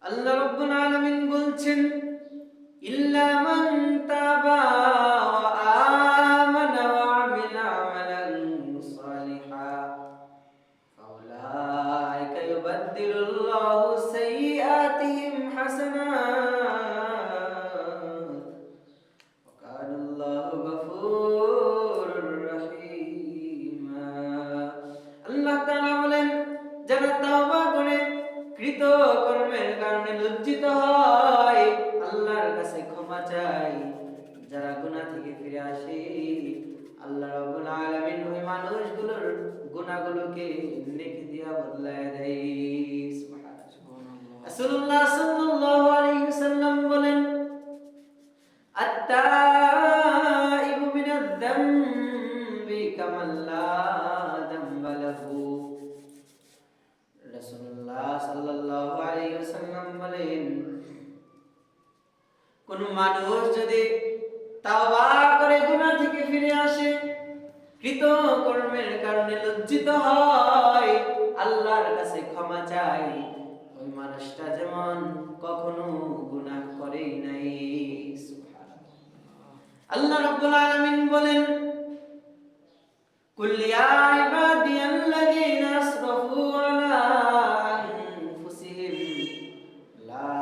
আল্লাহ রাব্বুল আলামিন বলছেন ইল্লা মান তাবা ওয়া আমানা ওয়া আমিলা আমালান সালিহান ফাউলাইকা ইউবাদদিলুল্লাহু সাইয়্যাতিহিম হাসানাত ওয়া কানাল্লাহু গফুরুর রহিম। আল্লাহ তাআলা বলেন, যারা তাওবা করে কৃত কর্মের কারণে লজ্জিত হয়, আল্লাহর কাছে ক্ষমা চায়, যারা গুনাহ থেকে ফিরে আসে, আল্লাহ রাব্বুল আলামিন ওই মানুষগুলোর গুনাহগুলোকে নেকি দিয়া বদলায় দেয়। সুবহানাল্লাহ। রাসূলুল্লাহ সাল্লাল্লাহু আলাইহি ওয়াসাল্লাম বলেন, আত-তাইবু মিনাদ-দামবি কামান লা দামবা লাহু। রাসূলুল্লাহ সাল্লাল্লাহু আলাইহি ওয়াসাল্লাম বলেন, কোন মানুষ যদি তাওবা করে গুনাহ থেকে ফিরে আসে, কৃত কর্মের কারণে লজ্জিত হয়, আল্লাহর কাছে ক্ষমা চায়, ওই মানুষটা যেমন কখনো গুনাহ করেই নাই। সুবহানাল্লাহ। আল্লাহ রাব্বুল আলামিন বলেন, কুল ইয়া ইবাদিয়াল্লাযীনা আসরাফু আলা আনফুসিহিম লা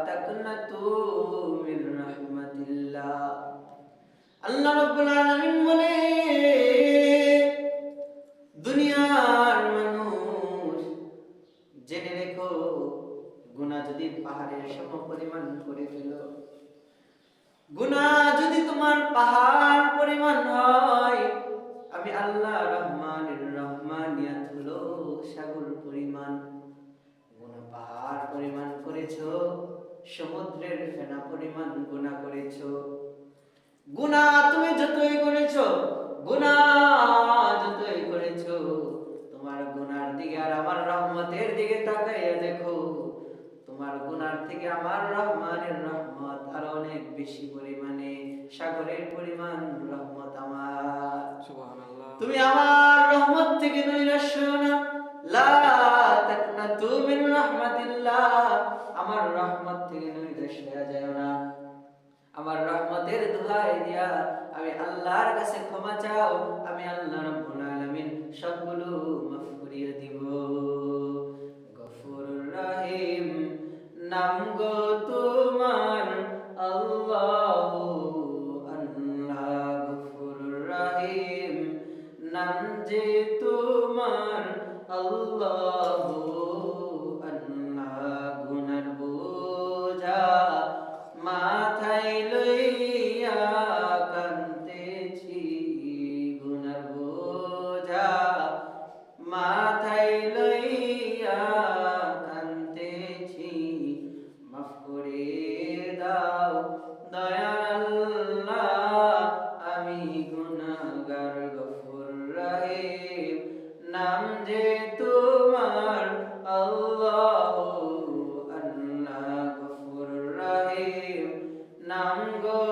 তাকনাতু মির রাহমাতিল্লাহ। আল্লাহ রাব্বুল আলামিন বলে, দুনিয়ার মানুষ জেনে রেখো, গুনাহ যদি পাহাড়ের সমপরিমাণ করে ফেলো, গুনাহ যদি তোমার পাহাড় পরিমাণ হয়, আমি আল্লাহ রহমানের রহমানিয়াত হলো সাগর পরিমাণ। গুনাহ পাহাড় পরিমাণ করেছো, সমুদ্রের ফেনা পরিমাণ গুনাহ করেছো। গুনাহ তুমি যতই করেছো, তোমার গুনার দিকে আর আমার রহমতের দিকে তাকাইয়া দেখো, তোমার গুনার থেকে আমার রহমানের রহমত আর অনেক বেশি পরিমাণে, সাগরের পরিমাণ রহমত আমার। সুবহানাল্লাহ। তুমি আমার রহমত থেকে নৈরাশ্য না, লা তাকনাতু মিন রাহমাতিল্লাহ, আমার রহমত থেকে নৈরাশ্য হয়ে যায় না। আমার রহমতের দোহাই দিয়া আমি আল্লাহর কাছে ক্ষমা চাও, আমি আল্লাহ রাব্বুল আলামিন সবগুলো মাফ করিয়ে দিব। গফুরুর রহিম নাম গো তোমার আল্লাহু আল্লাহ। গফুরুর রহিম নাম যে তোমার আল্লাহু আল্লাহ। গুনার বোঝা মাথায় লইয়া কান্দেছি, গুনার বোঝা মাথায় লইয়া কান্দেছি, মাফ করে দাও দয়াল আল্লাহ, আমি গুনাহগার। গফুর রহিম নাম যে তোমার আল্লাহু আল্লাহ। গফুর রহিম নাম গো